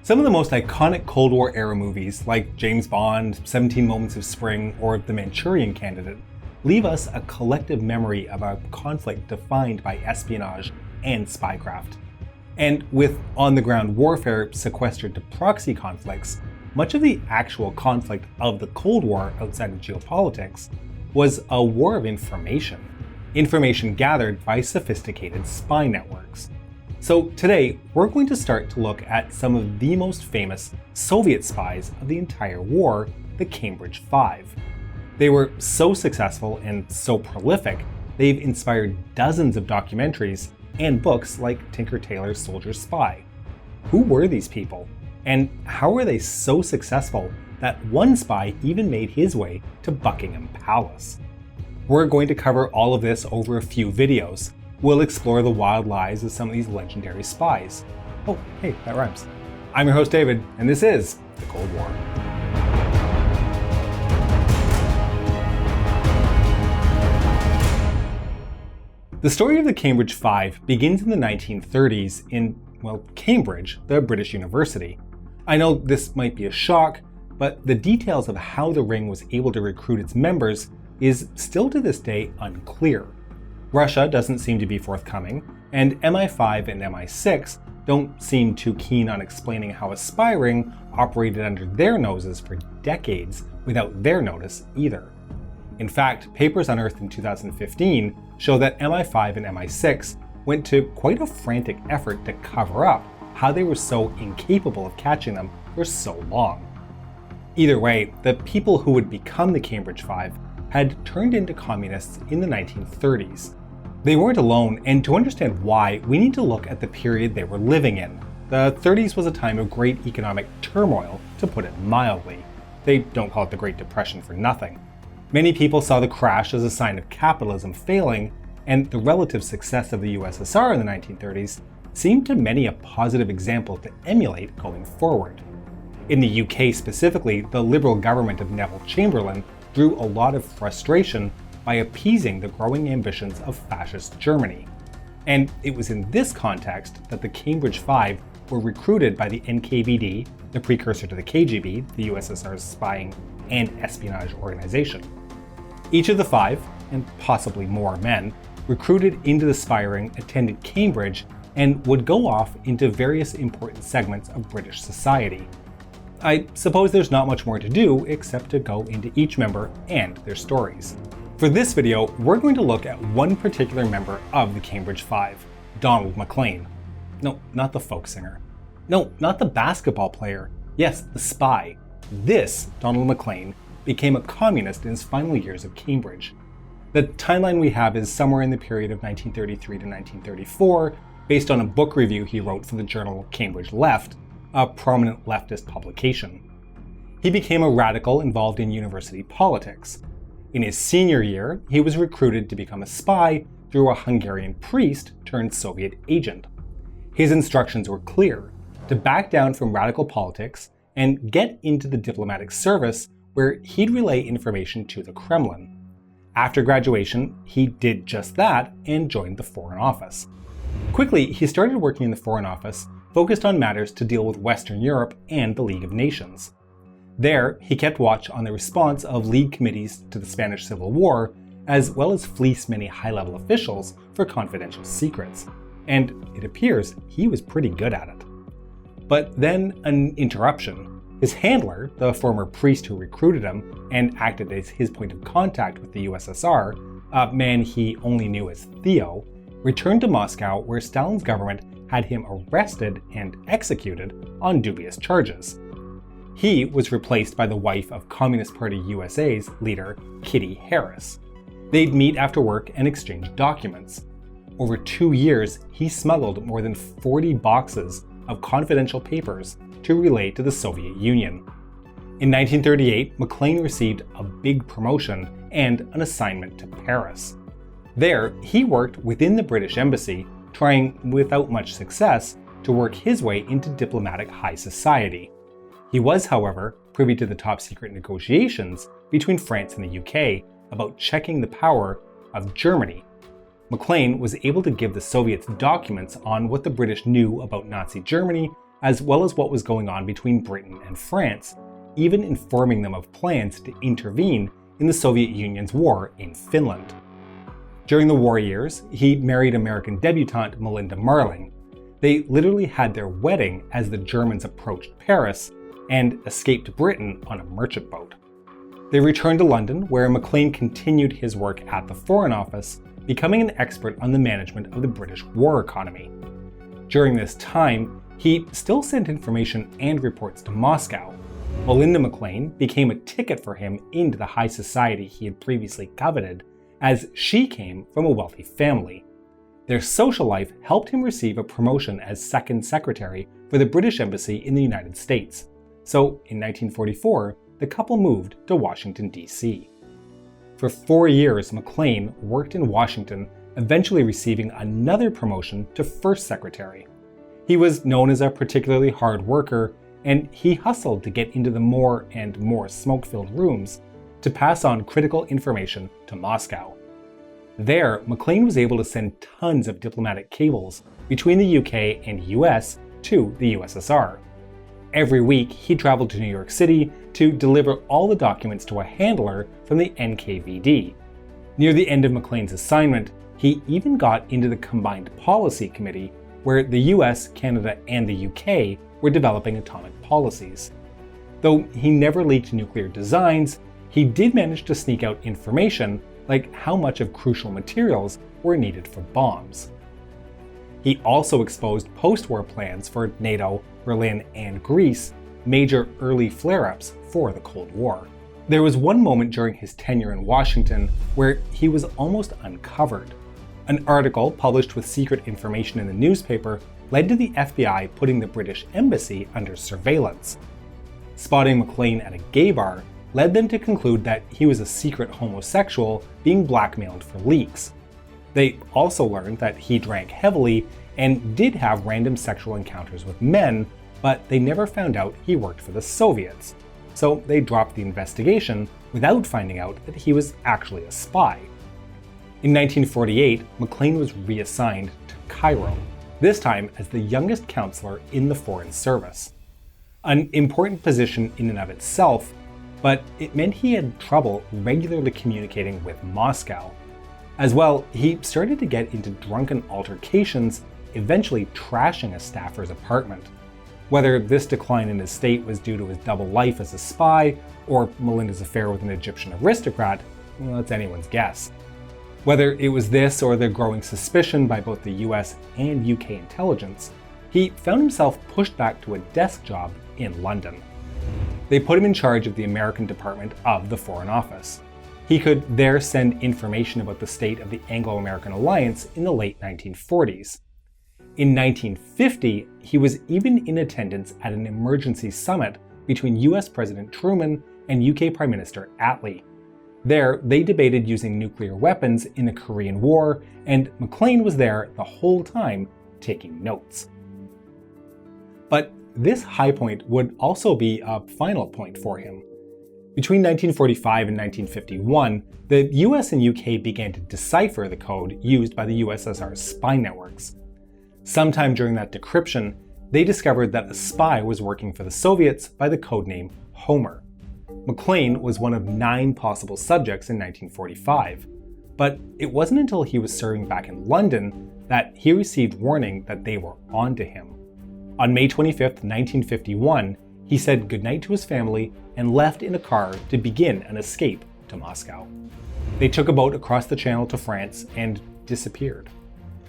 Some of the most iconic Cold War era movies, like James Bond, 17 Moments of Spring, or The Manchurian Candidate, leave us a collective memory of a conflict defined by espionage and spycraft. And with on-the-ground warfare sequestered to proxy conflicts, much of the actual conflict of the Cold War outside of geopolitics was a war of information gathered by sophisticated spy networks. So today, we're going to start to look at some of the most famous Soviet spies of the entire war, the Cambridge Five. They were so successful and so prolific, they've inspired dozens of documentaries and books like Tinker Tailor's Soldier Spy. Who were these people? And how were they so successful that one spy even made his way to Buckingham Palace? We're going to cover all of this over a few videos. We'll explore the wild lives of some of these legendary spies. Oh, hey, that rhymes. I'm your host David, and this is The Cold War. The story of the Cambridge Five begins in the 1930s in, Cambridge, the British University. I know this might be a shock, but the details of how the ring was able to recruit its members is still to this day unclear. Russia doesn't seem to be forthcoming, and MI5 and MI6 don't seem too keen on explaining how a spy ring operated under their noses for decades without their notice either. In fact, papers unearthed in 2015 show that MI5 and MI6 went to quite a frantic effort to cover up how they were so incapable of catching them for so long. Either way, the people who would become the Cambridge Five had turned into communists in the 1930s. They weren't alone, and to understand why, we need to look at the period they were living in. The 30s was a time of great economic turmoil, to put it mildly. They don't call it the Great Depression for nothing. Many people saw the crash as a sign of capitalism failing, and the relative success of the USSR in the 1930s seemed to many a positive example to emulate going forward. In the UK specifically, the Liberal government of Neville Chamberlain drew a lot of frustration by appeasing the growing ambitions of fascist Germany. And it was in this context that the Cambridge Five were recruited by the NKVD, the precursor to the KGB, the USSR's spying and espionage organization. Each of the five, and possibly more men, recruited into the spy ring attended Cambridge and would go off into various important segments of British society. I suppose there's not much more to do except to go into each member and their stories. For this video, we're going to look at one particular member of the Cambridge Five, Donald MacLean. No, not the folk singer. No, not the basketball player. Yes, the spy. This Donald MacLean became a communist in his final years of Cambridge. The timeline we have is somewhere in the period of 1933 to 1934, based on a book review he wrote for the journal Cambridge Left, a prominent leftist publication. He became a radical involved in university politics. In his senior year, he was recruited to become a spy through a Hungarian priest turned Soviet agent. His instructions were clear: to back down from radical politics and get into the diplomatic service where he'd relay information to the Kremlin. After graduation, he did just that and joined the Foreign Office. Quickly, he started working in the Foreign Office, focused on matters to deal with Western Europe and the League of Nations. There, he kept watch on the response of League committees to the Spanish Civil War, as well as fleeced many high-level officials for confidential secrets. And it appears he was pretty good at it. But then an interruption. His handler, the former priest who recruited him and acted as his point of contact with the USSR, a man he only knew as Theo, returned to Moscow where Stalin's government had him arrested and executed on dubious charges. He was replaced by the wife of Communist Party USA's leader, Kitty Harris. They'd meet after work and exchange documents. Over 2 years, he smuggled more than 40 boxes of confidential papers to relay to the Soviet Union. In 1938, MacLean received a big promotion and an assignment to Paris. There, he worked within the British Embassy, trying, without much success, to work his way into diplomatic high society. He was, however, privy to the top-secret negotiations between France and the UK about checking the power of Germany. MacLean was able to give the Soviets documents on what the British knew about Nazi Germany as well as what was going on between Britain and France, even informing them of plans to intervene in the Soviet Union's war in Finland. During the war years, he married American debutante Melinda Marling. They literally had their wedding as the Germans approached Paris and escaped Britain on a merchant boat. They returned to London, where MacLean continued his work at the Foreign Office, becoming an expert on the management of the British war economy. During this time, he still sent information and reports to Moscow. Melinda MacLean became a ticket for him into the high society he had previously coveted, as she came from a wealthy family. Their social life helped him receive a promotion as second secretary for the British Embassy in the United States. So, in 1944, the couple moved to Washington, D.C. For 4 years, MacLean worked in Washington, eventually receiving another promotion to first secretary. He was known as a particularly hard worker, and he hustled to get into the more and more smoke-filled rooms to pass on critical information to Moscow. There, MacLean was able to send tons of diplomatic cables between the UK and US to the USSR. Every week, he traveled to New York City to deliver all the documents to a handler from the NKVD. Near the end of MacLean's assignment, he even got into the Combined Policy Committee, where the US, Canada, and the UK were developing atomic policies. Though he never leaked nuclear designs, he did manage to sneak out information like how much of crucial materials were needed for bombs. He also exposed post-war plans for NATO, Berlin, and Greece, major early flare-ups for the Cold War. There was one moment during his tenure in Washington where he was almost uncovered. An article published with secret information in the newspaper led to the FBI putting the British Embassy under surveillance. Spotting MacLean at a gay bar led them to conclude that he was a secret homosexual being blackmailed for leaks. They also learned that he drank heavily and did have random sexual encounters with men, but they never found out he worked for the Soviets. So they dropped the investigation without finding out that he was actually a spy. In 1948, MacLean was reassigned to Cairo, this time as the youngest counselor in the Foreign Service. An important position in and of itself, but it meant he had trouble regularly communicating with Moscow. As well, he started to get into drunken altercations, eventually trashing a staffer's apartment. Whether this decline in his state was due to his double life as a spy, or Melinda's affair with an Egyptian aristocrat, well, that's anyone's guess. Whether it was this or the growing suspicion by both the US and UK intelligence, he found himself pushed back to a desk job in London. They put him in charge of the American Department of the Foreign Office. He could there send information about the state of the Anglo-American alliance in the late 1940s. In 1950, he was even in attendance at an emergency summit between US President Truman and UK Prime Minister Attlee. There, they debated using nuclear weapons in the Korean War, and MacLean was there the whole time taking notes. But this high point would also be a final point for him. Between 1945 and 1951, the US and UK began to decipher the code used by the USSR's spy networks. Sometime during that decryption, they discovered that a spy was working for the Soviets by the codename Homer. MacLean was one of 9 possible subjects in 1945, but it wasn't until he was serving back in London that he received warning that they were onto him. On May 25, 1951, he said goodnight to his family and left in a car to begin an escape to Moscow. They took a boat across the channel to France and disappeared.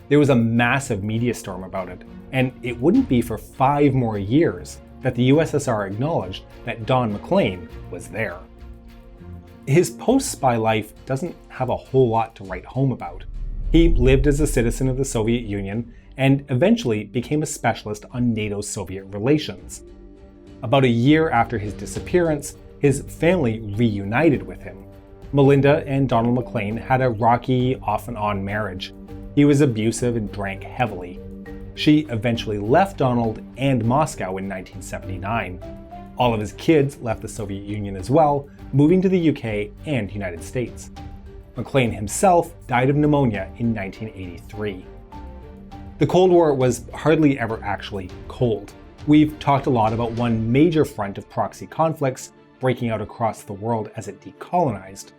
There was a massive media storm about it, and it wouldn't be for 5 more years that the USSR acknowledged that Don MacLean was there. His post-spy life doesn't have a whole lot to write home about. He lived as a citizen of the Soviet Union and eventually became a specialist on NATO-Soviet relations. About a year after his disappearance, his family reunited with him. Melinda and Donald MacLean had a rocky, off-and-on marriage. He was abusive and drank heavily. She eventually left Donald and Moscow in 1979. All of his kids left the Soviet Union as well, moving to the UK and United States. MacLean himself died of pneumonia in 1983. The Cold War was hardly ever actually cold. We've talked a lot about one major front of proxy conflicts breaking out across the world as it decolonized.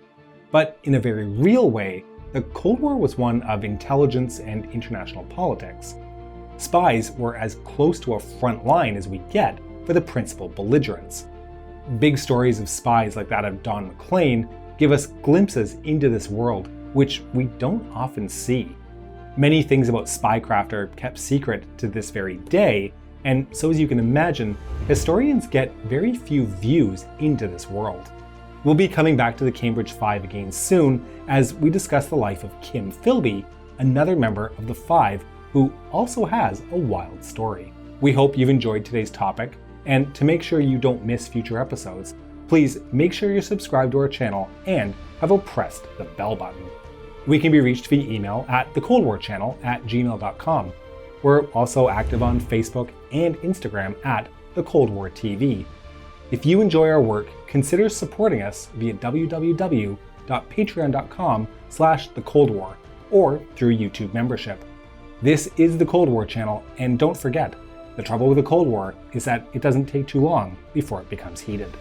But in a very real way, the Cold War was one of intelligence and international politics. Spies were as close to a front line as we get for the principal belligerents. Big stories of spies like that of Don MacLean give us glimpses into this world, which we don't often see. Many things about spycraft are kept secret to this very day, and so as you can imagine, historians get very few views into this world. We'll be coming back to the Cambridge Five again soon as we discuss the life of Kim Philby, another member of the Five who also has a wild story. We hope you've enjoyed today's topic, and to make sure you don't miss future episodes, please make sure you're subscribed to our channel and have pressed the bell button. We can be reached via email at thecoldwarchannel@gmail.com. We're also active on Facebook and Instagram at The Cold War TV. If you enjoy our work, consider supporting us via www.patreon.com/thecoldwar or through YouTube membership. This is The Cold War Channel, and don't forget, the trouble with the Cold War is that it doesn't take too long before it becomes heated.